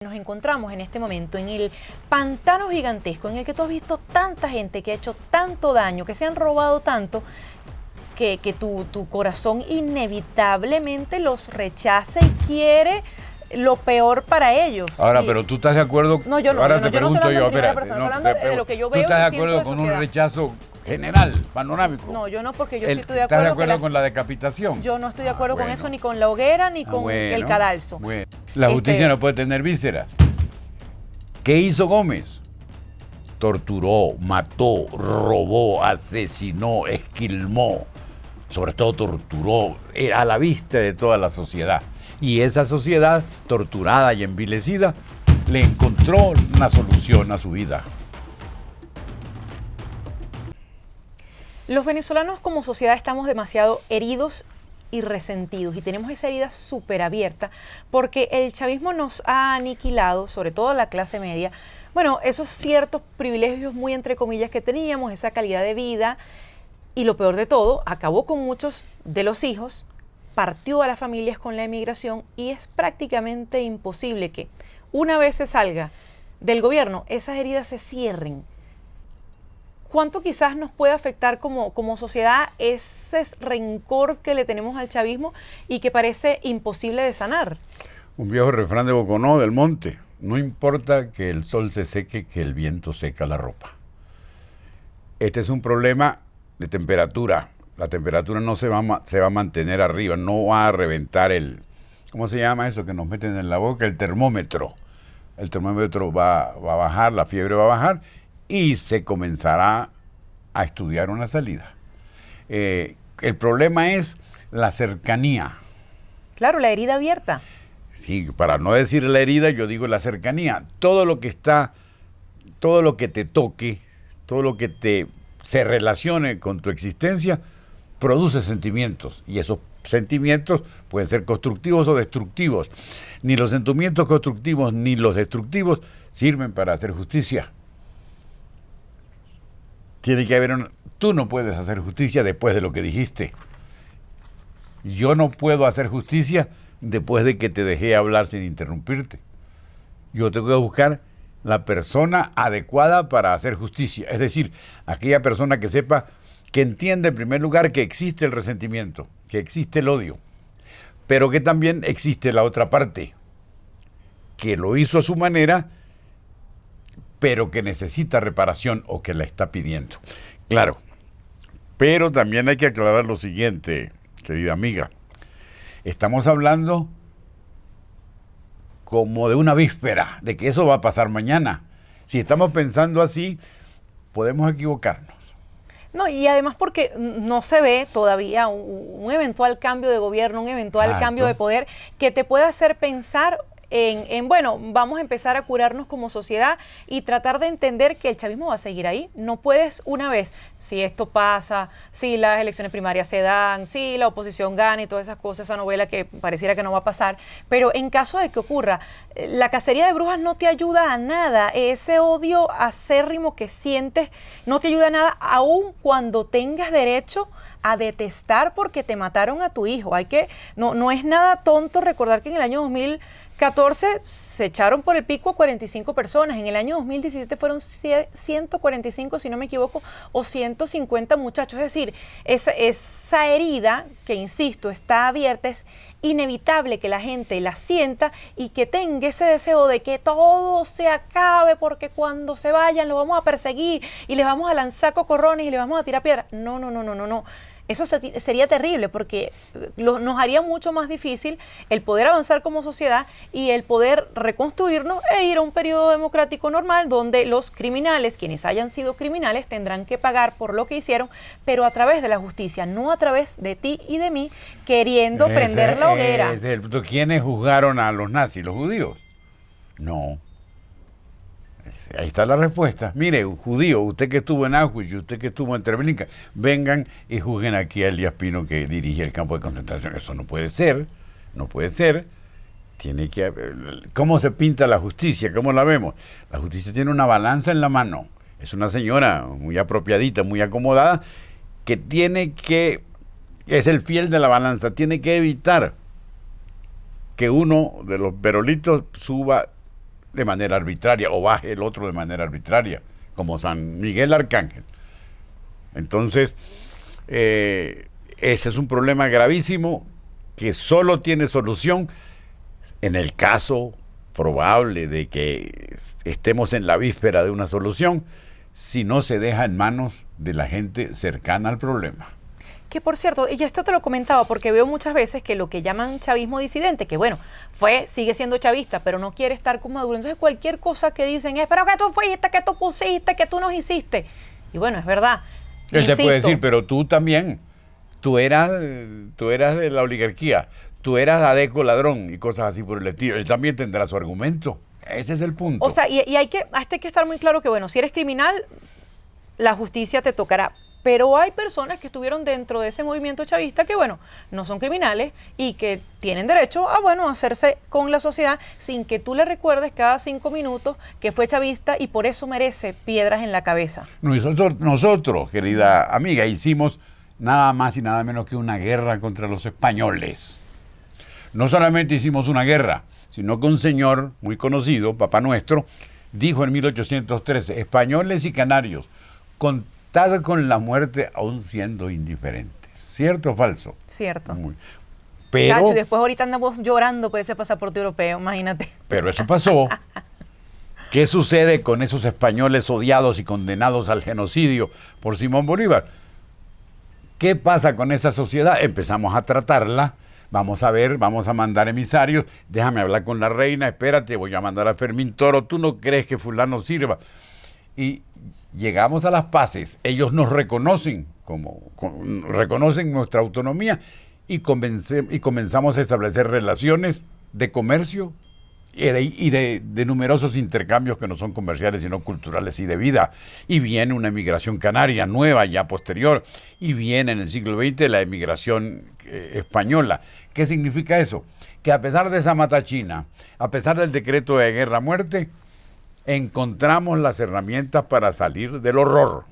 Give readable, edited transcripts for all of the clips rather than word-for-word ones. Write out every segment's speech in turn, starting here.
Nos encontramos en este momento en el pantano gigantesco en el que tú has visto tanta gente que ha hecho tanto daño, que se han robado tanto, que tu corazón inevitablemente los rechaza y quiere lo peor para ellos. Ahora, pero tú estás de acuerdo. No, yo no. Ahora yo te no pregunto estoy yo, hablando en primera espérate. persona, estoy hablando de lo que yo ¿Tú veo. estás de y siento acuerdo con un sociedad. rechazo general, panorámico? No, yo no, porque yo sí estoy de ¿Estás de acuerdo acuerdo con la decapitación? Yo no estoy de acuerdo con bueno. eso, ni con la hoguera, ni con Bueno, el cadalso. bueno. La justicia no puede tener vísceras. ¿Qué hizo Gómez? Torturó, mató, robó, asesinó, esquilmó, sobre todo torturó a la vista de toda la sociedad. Y esa sociedad, torturada y envilecida, le encontró una solución a su vida. Los venezolanos como sociedad estamos demasiado heridos y resentidos y tenemos esa herida súper abierta porque el chavismo nos ha aniquilado, sobre todo la clase media, bueno, esos ciertos privilegios muy entre comillas que teníamos, esa calidad de vida, y lo peor de todo, acabó con muchos de los hijos, partió a las familias con la emigración y es prácticamente imposible que una vez se salga del gobierno, esas heridas se cierren. ¿Cuánto quizás nos puede afectar como sociedad ese rencor que le tenemos al chavismo y que parece imposible de sanar? Un viejo refrán de Boconó, del Monte: no importa que el sol se seque, que el viento seca la ropa. Este es un problema de temperatura. La temperatura no se va a mantener arriba, no va a reventar el... ¿Cómo se llama eso que nos meten en la boca? El termómetro. El termómetro va a bajar, la fiebre va a bajar y se comenzará a estudiar una salida. El problema es la cercanía. Claro, la herida abierta. Sí, para no decir la herida, yo digo la cercanía. Todo lo que te toque, todo lo que se relacione con tu existencia, produce sentimientos. Y esos sentimientos pueden ser constructivos o destructivos. Ni los sentimientos constructivos ni los destructivos sirven para hacer justicia. Tiene que haber tú no puedes hacer justicia después de lo que dijiste. Yo no puedo hacer justicia después de que te dejé hablar sin interrumpirte. Yo tengo que buscar la persona adecuada para hacer justicia. Es decir, aquella persona que sepa, que entienda en primer lugar que existe el resentimiento, que existe el odio, pero que también existe la otra parte, que lo hizo a su manera, pero que necesita reparación o que la está pidiendo. Claro, pero también hay que aclarar lo siguiente, querida amiga. Estamos hablando como de una víspera, de que eso va a pasar mañana. Si estamos pensando así, podemos equivocarnos. No, y además porque no se ve todavía un eventual cambio de gobierno, un eventual cambio de poder que te pueda hacer pensar bueno, vamos a empezar a curarnos como sociedad y tratar de entender que el chavismo va a seguir ahí. No puedes una vez, si esto pasa, si las elecciones primarias se dan, si la oposición gana y todas esas cosas, esa novela que pareciera que no va a pasar, pero en caso de que ocurra, la cacería de brujas no te ayuda a nada, ese odio acérrimo que sientes no te ayuda a nada, aun cuando tengas derecho a detestar porque te mataron a tu hijo. No es nada tonto recordar que en el año 2014 se echaron por el pico a 45 personas. En el año 2017 fueron 145, si no me equivoco, o 150 muchachos. Es decir, esa herida, que insisto, está abierta, es inevitable que la gente la sienta y que tenga ese deseo de que todo se acabe porque cuando se vayan lo vamos a perseguir y les vamos a lanzar cocorrones y les vamos a tirar piedras. No. Eso sería terrible porque nos haría mucho más difícil el poder avanzar como sociedad y el poder reconstruirnos e ir a un periodo democrático normal donde los criminales, quienes hayan sido criminales, tendrán que pagar por lo que hicieron, pero a través de la justicia, no a través de ti y de mí queriendo prender la hoguera. ¿Quiénes juzgaron a los nazis? ¿Los judíos? No. Ahí está la respuesta. Mire, judío, usted que estuvo en Auschwitz, usted que estuvo en Treblinka, vengan y juzguen aquí a Elías Pino que dirige el campo de concentración. Eso no puede ser, no puede ser. Tiene que... ¿Cómo se pinta la justicia? ¿Cómo la vemos? La justicia tiene una balanza en la mano. Es una señora muy apropiadita, muy acomodada, que es el fiel de la balanza, tiene que evitar que uno de los verolitos suba de manera arbitraria o baje el otro de manera arbitraria, como San Miguel Arcángel. Entonces, ese es un problema gravísimo que solo tiene solución en el caso probable de que estemos en la víspera de una solución, si no se deja en manos de la gente cercana al problema. Que por cierto, y esto te lo comentaba porque veo muchas veces que lo que llaman chavismo disidente, que bueno, sigue siendo chavista, pero no quiere estar con Maduro. Entonces cualquier cosa que dicen es, pero que tú fuiste, que tú pusiste, que tú nos hiciste. Y bueno, es verdad. Él te puede decir, pero tú también, tú eras de la oligarquía, tú eras adeco ladrón y cosas así por el estilo. Él también tendrá su argumento. Ese es el punto. O sea, y hasta hay que estar muy claro que bueno, si eres criminal, la justicia te tocará. Pero hay personas que estuvieron dentro de ese movimiento chavista que, bueno, no son criminales y que tienen derecho a, bueno, hacerse con la sociedad sin que tú le recuerdes cada 5 minutos que fue chavista y por eso merece piedras en la cabeza. Nosotros, querida amiga, hicimos nada más y nada menos que una guerra contra los españoles. No solamente hicimos una guerra, sino que un señor muy conocido, Papá Nuestro, dijo en 1813, españoles y canarios, contad con la muerte aún siendo indiferentes. ¿Cierto o falso? Cierto. Pero, Cacho, y después ahorita andamos llorando por ese pasaporte europeo, imagínate. Pero eso pasó. ¿Qué sucede con esos españoles odiados y condenados al genocidio por Simón Bolívar? ¿Qué pasa con esa sociedad? Empezamos a tratarla. Vamos a ver, vamos a mandar emisarios. Déjame hablar con la reina. Espérate, voy a mandar a Fermín Toro. ¿Tú no crees que fulano sirva? Y llegamos a las paces, ellos nos reconocen, reconocen nuestra autonomía y comenzamos a establecer relaciones de comercio y de numerosos intercambios que no son comerciales sino culturales y de vida. Y viene una emigración canaria nueva, ya posterior, y viene en el siglo XX la emigración española. ¿Qué significa eso? Que a pesar de esa matachina, a pesar del decreto de guerra-muerte, encontramos las herramientas para salir del horror.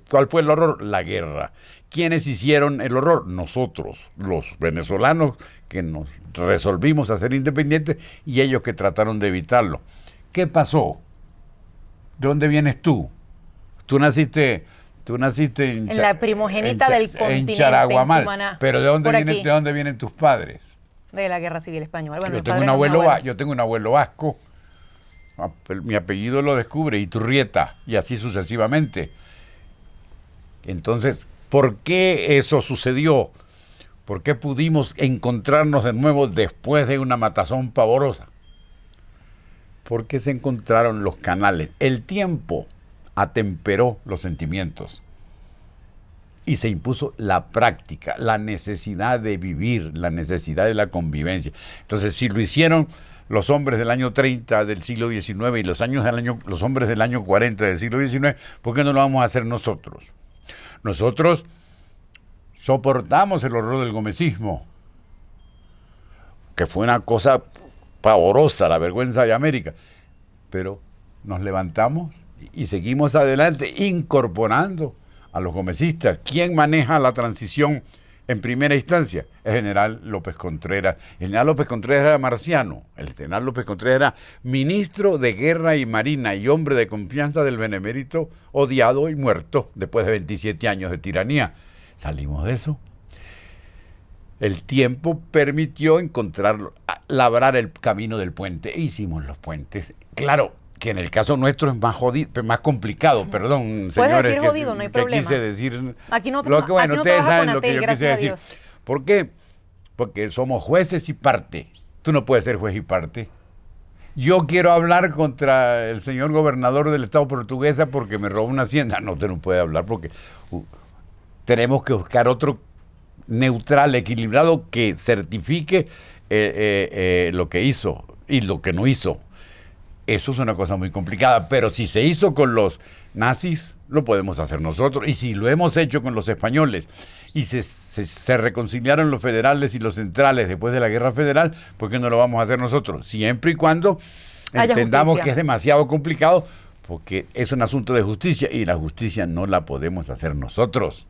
¿Cuál fue el horror? La guerra. ¿Quiénes hicieron el horror? Nosotros, los venezolanos que nos resolvimos a ser independientes y ellos que trataron de evitarlo. ¿Qué pasó? ¿De dónde vienes tú? Tú naciste en la primogénita del continente, en Charaguamal. Pero ¿de dónde vienen tus padres? De la Guerra Civil Española. Bueno, yo tengo un abuelo vasco. Mi apellido lo descubre, Iturrieta, y así sucesivamente. Entonces, ¿por qué eso sucedió? ¿Por qué pudimos encontrarnos de nuevo después de una matazón pavorosa? Porque se encontraron los canales. El tiempo atemperó los sentimientos y se impuso la práctica, la necesidad de vivir, la necesidad de la convivencia. Entonces, si lo hicieron los hombres del año 30 del siglo XIX y los hombres del año 40 del siglo XIX, ¿por qué no lo vamos a hacer nosotros? Nosotros soportamos el horror del gomecismo, que fue una cosa pavorosa, la vergüenza de América, pero nos levantamos y seguimos adelante incorporando a los gomecistas. ¿Quién maneja la transición en primera instancia? El general López Contreras. El general López Contreras era marciano. El general López Contreras era ministro de Guerra y Marina y hombre de confianza del benemérito, odiado y muerto después de 27 años de tiranía. Salimos de eso. El tiempo permitió labrar el camino del puente e hicimos los puentes. Claro que en el caso nuestro es más complicado, perdón, señores, decir jodido, no hay problema. Quise decir. Aquí no, ustedes saben lo que yo quise decir. Dios. ¿Por qué? Porque somos jueces y parte. Tú no puedes ser juez y parte. Yo quiero hablar contra el señor gobernador del estado portuguesa porque me robó una hacienda. No, usted no puede hablar porque tenemos que buscar otro neutral, equilibrado, que certifique lo que hizo y lo que no hizo. Eso es una cosa muy complicada, pero si se hizo con los nazis, lo podemos hacer nosotros. Y si lo hemos hecho con los españoles y se reconciliaron los federales y los centrales después de la Guerra Federal, ¿por qué no lo vamos a hacer nosotros? Siempre y cuando entendamos que es demasiado complicado, porque es un asunto de justicia y la justicia no la podemos hacer nosotros.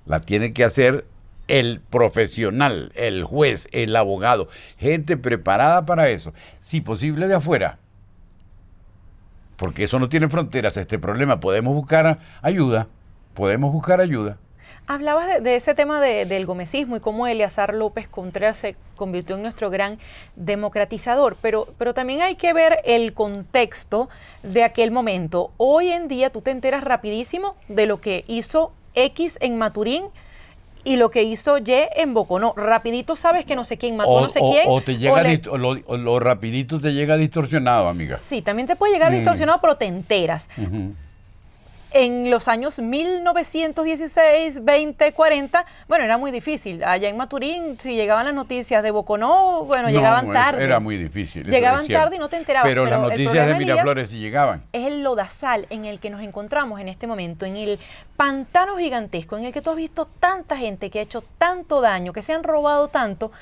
La tiene que hacer el profesional, el juez, el abogado, gente preparada para eso. Si posible de afuera. porque eso no tiene fronteras, este problema. Podemos buscar ayuda, podemos buscar ayuda. Hablabas de ese tema del gomecismo y cómo Eleazar López Contreras se convirtió en nuestro gran democratizador, pero también hay que ver el contexto de aquel momento. Hoy en día tú te enteras rapidísimo de lo que hizo X en Maturín y lo que hizo Y en Boconó. Rapidito sabes que no sé quién mató a no sé quién. O te llega lo rapidito te llega distorsionado, amiga. Sí, también te puede llegar distorsionado, pero te enteras. En los años 1916, 20, 40, bueno, era muy difícil. Allá en Maturín, si llegaban las noticias de Boconó, bueno, llegaban tarde. Era muy difícil. Llegaban tarde y no te enterabas. Pero las noticias de Miraflores sí llegaban. Es el lodazal en el que nos encontramos en este momento, en el pantano gigantesco, en el que tú has visto tanta gente que ha hecho tanto daño, que se han robado tanto,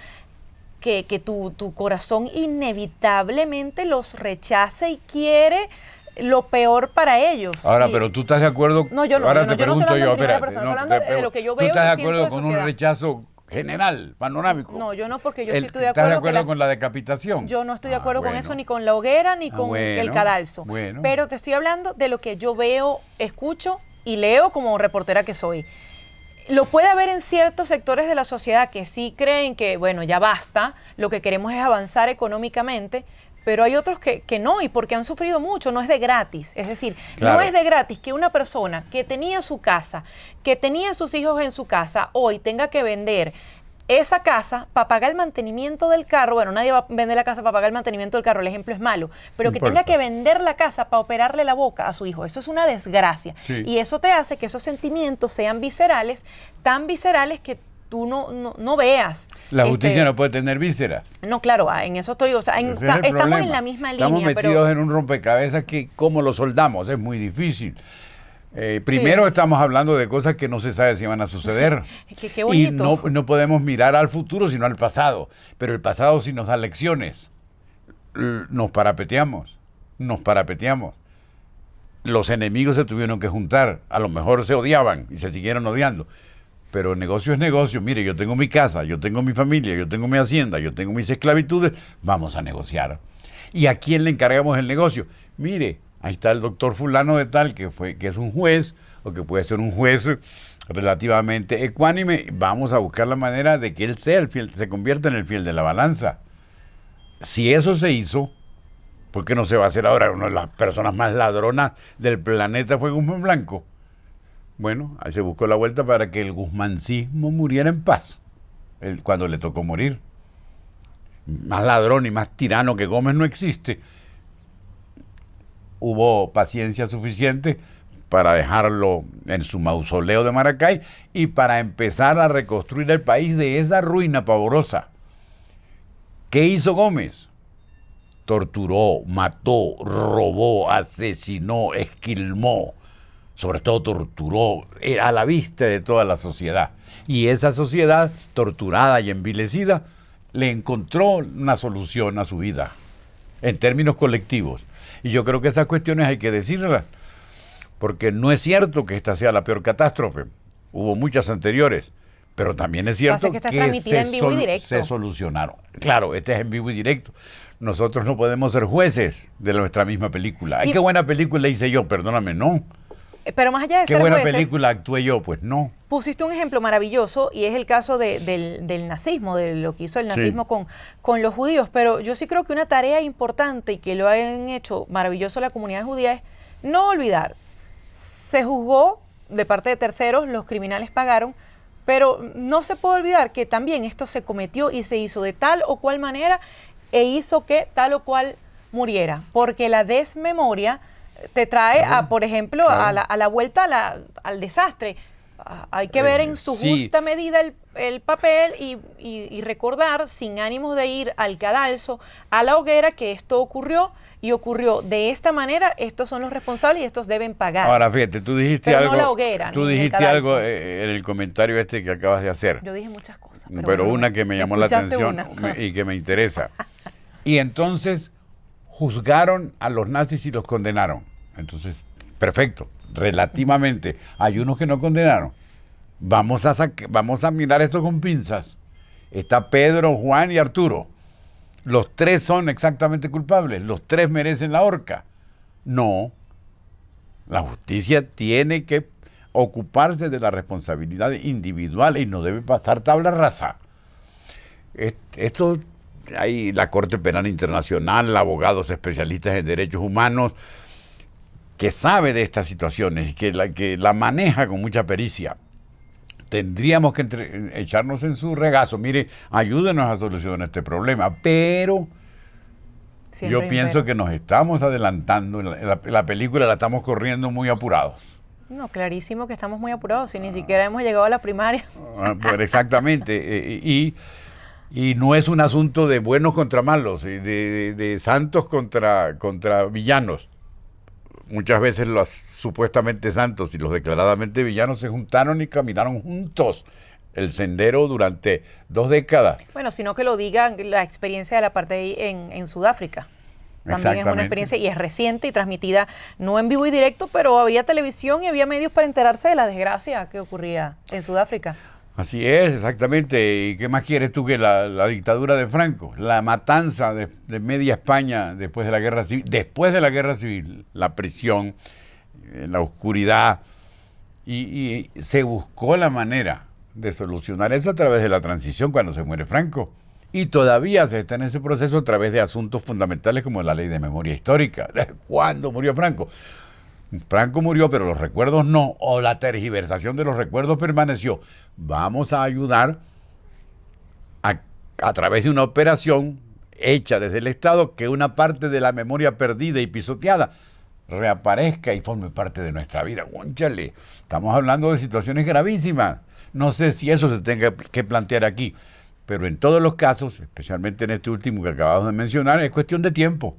que tu corazón inevitablemente los rechaza y quiere lo peor para ellos. Ahora, pero tú estás de acuerdo. No, yo no. Ahora yo te pregunto yo, estoy hablando de lo que yo veo. ¿Tú estás de acuerdo con un rechazo general, panorámico? No, yo no, porque yo sí estoy de acuerdo. ¿Estás de acuerdo con la decapitación? Yo no estoy de acuerdo con eso, ni con la hoguera, ni con el cadalso. Pero te estoy hablando de lo que yo veo, escucho y leo como reportera que soy. Lo puede haber en ciertos sectores de la sociedad que sí creen que, bueno, ya basta, lo que queremos es avanzar económicamente, pero hay otros que no, y porque han sufrido mucho, no es de gratis. Es decir, claro, no es de gratis que una persona que tenía su casa, que tenía sus hijos en su casa, hoy tenga que vender esa casa para pagar el mantenimiento del carro. Bueno, nadie va a vender la casa para pagar el mantenimiento del carro, el ejemplo es malo, pero que tenga que vender la casa para operarle la boca a su hijo, eso es una desgracia. Sí. Y eso te hace que esos sentimientos sean viscerales, tan viscerales que tú no veas. La justicia no puede tener vísceras. No, claro, en eso estoy, o sea, estamos en la misma línea. Estamos metidos en un rompecabezas que, ¿cómo lo soldamos? Es muy difícil. Primero estamos hablando de cosas que no se sabe si van a suceder. Qué bonito. Y no podemos mirar al futuro, sino al pasado. Pero el pasado sí nos da lecciones. Nos parapeteamos. Los enemigos se tuvieron que juntar. A lo mejor se odiaban y se siguieron odiando. Pero negocio es negocio. Mire, yo tengo mi casa, yo tengo mi familia, yo tengo mi hacienda, yo tengo mis esclavitudes. Vamos a negociar. ¿Y a quién le encargamos el negocio? Mire, ahí está el doctor fulano de tal, que es un juez, o que puede ser un juez relativamente ecuánime. Vamos a buscar la manera de que él sea el fiel, se convierta en el fiel de la balanza. Si eso se hizo, ¿por qué no se va a hacer ahora? Una de las personas más ladronas del planeta fue Guzmán Blanco. Bueno, ahí se buscó la vuelta para que el guzmancismo muriera en paz, cuando le tocó morir. Más ladrón y más tirano que Gómez no existe. Hubo paciencia suficiente para dejarlo en su mausoleo de Maracay y para empezar a reconstruir el país de esa ruina pavorosa. ¿Qué hizo Gómez? Torturó, mató, robó, asesinó, esquilmó. Sobre todo torturó a la vista de toda la sociedad. Y esa sociedad, torturada y envilecida, le encontró una solución a su vida, en términos colectivos. Y yo creo que esas cuestiones hay que decirlas, porque no es cierto que esta sea la peor catástrofe. Hubo muchas anteriores, pero también es cierto que se solucionaron. Claro, este es en vivo y directo. Nosotros no podemos ser jueces de nuestra misma película. Ay, qué buena película hice yo, perdóname, no. Pero más allá de ser jueces... Qué buena película actué yo, pues no. Pusiste un ejemplo maravilloso y es el caso del nazismo, de lo que hizo el nazismo con los judíos. Pero yo sí creo que una tarea importante y que lo han hecho maravilloso la comunidad judía es no olvidar. Se juzgó de parte de terceros, los criminales pagaron, pero no se puede olvidar que también esto se cometió y se hizo de tal o cual manera e hizo que tal o cual muriera. Porque la desmemoria te trae, por ejemplo, a la vuelta al desastre. Hay que ver en su justa medida el papel y recordar, sin ánimos de ir al cadalso, a la hoguera, que esto ocurrió y ocurrió de esta manera. Estos son los responsables y estos deben pagar. Ahora, fíjate, tú dijiste algo. No la hoguera, tú dijiste algo en el comentario este que acabas de hacer. Yo dije muchas cosas. Pero una que me llamó la atención y que me interesa. Y entonces juzgaron a los nazis y los condenaron. Entonces, perfecto, relativamente. Hay unos que no condenaron. Vamos a mirar esto con pinzas. Está Pedro, Juan y Arturo. Los tres son exactamente culpables. Los tres merecen la horca. No, la justicia tiene que ocuparse de las responsabilidades individuales y no debe pasar tabla rasa. Esto hay la Corte Penal Internacional, abogados especialistas en derechos humanos, que sabe de estas situaciones y que la maneja con mucha pericia. Tendríamos que echarnos en su regazo. Mire, ayúdenos a solucionar este problema, pero yo pienso que nos estamos adelantando. La película la estamos corriendo muy apurados. No, clarísimo que estamos muy apurados, si ni siquiera hemos llegado a la primaria. Pues exactamente. Y no es un asunto de buenos contra malos, de santos contra villanos. Muchas veces los supuestamente santos y los declaradamente villanos se juntaron y caminaron juntos el sendero durante 2 décadas. Bueno, sino que lo diga la experiencia del apartheid en Sudáfrica. También es una experiencia y es reciente y transmitida no en vivo y directo, pero había televisión y había medios para enterarse de la desgracia que ocurría en Sudáfrica. Así es, exactamente. ¿Y qué más quieres tú que la dictadura de Franco? La matanza de media España después de la guerra civil. Después de la guerra civil, la prisión, la oscuridad. Y se buscó la manera de solucionar eso a través de la transición cuando se muere Franco. Y todavía se está en ese proceso a través de asuntos fundamentales como la ley de memoria histórica. ¿Cuándo murió Franco? Franco murió, pero los recuerdos no, o la tergiversación de los recuerdos permaneció. Vamos a ayudar a través de una operación hecha desde el Estado que una parte de la memoria perdida y pisoteada reaparezca y forme parte de nuestra vida. Cónchale, estamos hablando de situaciones gravísimas. No sé si eso se tenga que plantear aquí, pero en todos los casos, especialmente en este último que acabamos de mencionar, es cuestión de tiempo.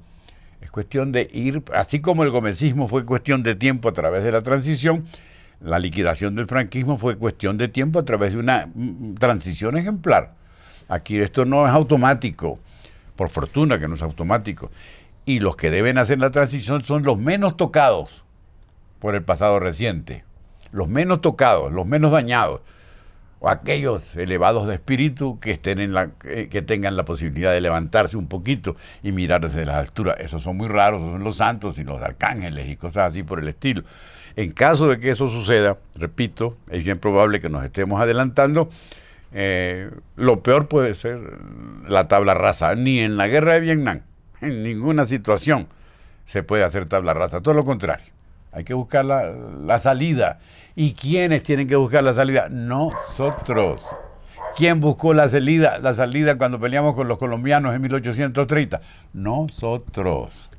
Es cuestión de ir, así como el gomecismo fue cuestión de tiempo a través de la transición, la liquidación del franquismo fue cuestión de tiempo a través de una transición ejemplar. Aquí esto no es automático, por fortuna que no es automático. Y los que deben hacer la transición son los menos tocados por el pasado reciente, los menos tocados, los menos dañados, o aquellos elevados de espíritu que que tengan la posibilidad de levantarse un poquito y mirar desde las alturas. Esos son muy raros, esos son los santos y los arcángeles y cosas así por el estilo. En caso de que eso suceda, repito, es bien probable que nos estemos adelantando. Lo peor puede ser la tabla rasa. Ni en la guerra de Vietnam, en ninguna situación se puede hacer tabla rasa. Todo lo contrario. Hay que buscar la salida. ¿Y quiénes tienen que buscar la salida? Nosotros. ¿Quién buscó la salida cuando peleamos con los colombianos en 1830? Nosotros.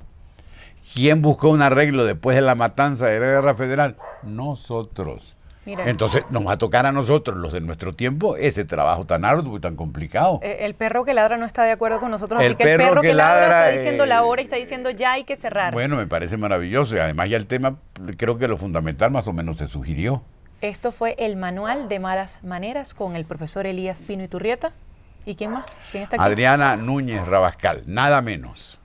¿Quién buscó un arreglo después de la matanza de la Guerra Federal? Nosotros. Mira. Entonces nos va a tocar a nosotros, los de nuestro tiempo, ese trabajo tan arduo y tan complicado. El perro que ladra no está de acuerdo con nosotros, así que el perro que ladra está diciendo la hora y está diciendo ya hay que cerrar. Bueno, me parece maravilloso y además ya el tema, creo que lo fundamental más o menos se sugirió. Esto fue el Manual de Malas Maneras con el profesor Elías Pino Iturrieta. ¿Y quién más? ¿Quién está aquí? Adriana Núñez Rabascal, nada menos.